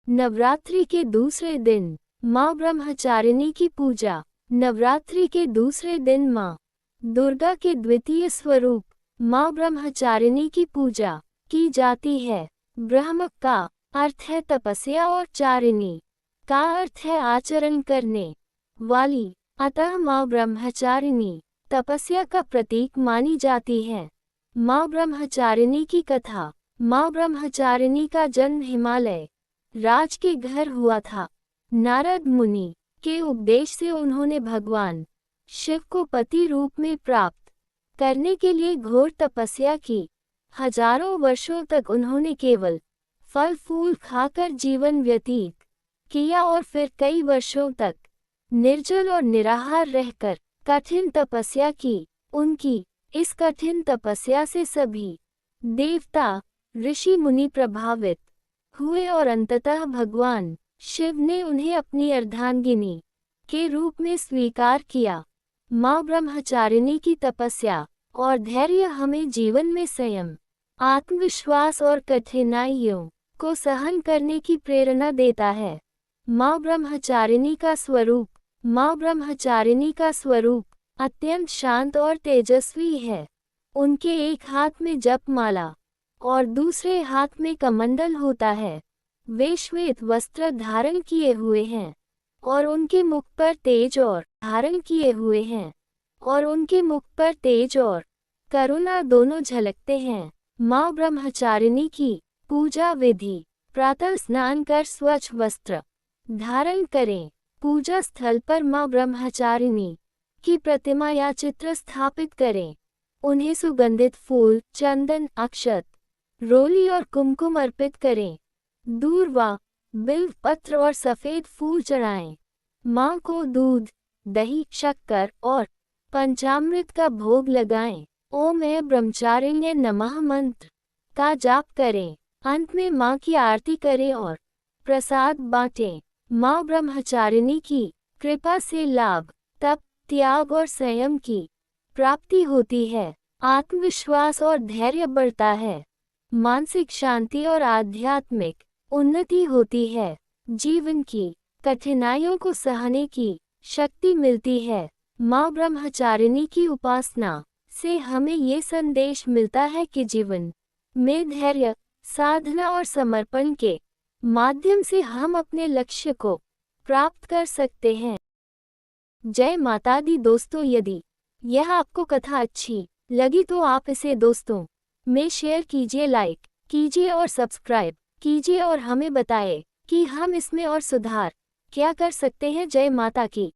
नवरात्रि के दूसरे दिन माँ ब्रह्मचारिणी की पूजा। नवरात्रि के दूसरे दिन माँ दुर्गा के द्वितीय स्वरूप माँ ब्रह्मचारिणी की पूजा की जाती है। ब्रह्म का अर्थ है तपस्या और चारिणी का अर्थ है आचरण करने वाली, अतः माँ ब्रह्मचारिणी तपस्या का प्रतीक मानी जाती है। माँ ब्रह्मचारिणी की कथा। माँ ब्रह्मचारिणी का जन्म हिमालय राज के घर हुआ था। नारद मुनि के उपदेश से उन्होंने भगवान शिव को पति रूप में प्राप्त करने के लिए घोर तपस्या की। हजारों वर्षों तक उन्होंने केवल फल फूल खाकर जीवन व्यतीत किया और फिर कई वर्षों तक निर्जल और निराहार रहकर कठिन तपस्या की। उनकी इस कठिन तपस्या से सभी देवता ऋषि मुनि प्रभावित हुए और अंततः भगवान शिव ने उन्हें अपनी अर्धांगिनी के रूप में स्वीकार किया। माँ ब्रह्मचारिणी की तपस्या और धैर्य हमें जीवन में संयम, आत्मविश्वास और कठिनाइयों को सहन करने की प्रेरणा देता है। माँ ब्रह्मचारिणी का स्वरूप। माँ ब्रह्मचारिणी का स्वरूप अत्यंत शांत और तेजस्वी है। उनके एक हाथ में जपमाला और दूसरे हाथ में कमंडल होता है। वे श्वेत वस्त्र धारण किए हुए हैं और उनके मुख पर तेज और धारण किए हुए हैं और उनके मुख पर तेज और करुणा दोनों झलकते हैं। माँ ब्रह्मचारिणी की पूजा विधि। प्रातः स्नान कर स्वच्छ वस्त्र धारण करें। पूजा स्थल पर माँ ब्रह्मचारिणी की प्रतिमा या चित्र स्थापित करें। उन्हें सुगंधित फूल, चंदन, अक्षत, रोली और कुमकुम अर्पित करें। दूर्वा, बिल्व पत्र और सफेद फूल चढ़ाएं। माँ को दूध, दही, शक्कर और पंचामृत का भोग लगाएं। ओम ऐं ब्रह्मचारिण्ये नमः मंत्र का जाप करें। अंत में माँ की आरती करें और प्रसाद बांटें। माँ ब्रह्मचारिणी की कृपा से लाभ, तप, त्याग और संयम की प्राप्ति होती है। आत्मविश्वास और धैर्य बढ़ता है। मानसिक शांति और आध्यात्मिक उन्नति होती है। जीवन की कठिनाइयों को सहने की शक्ति मिलती है। माँ ब्रह्मचारिणी की उपासना से हमें ये संदेश मिलता है कि जीवन में धैर्य, साधना और समर्पण के माध्यम से हम अपने लक्ष्य को प्राप्त कर सकते हैं। जय माता दी दोस्तों, यदि यह आपको कथा अच्छी लगी तो आप इसे दोस्तों में शेयर कीजिए, लाइक कीजिए और सब्सक्राइब कीजिए और हमें बताएं कि हम इसमें और सुधार क्या कर सकते हैं। जय माता की।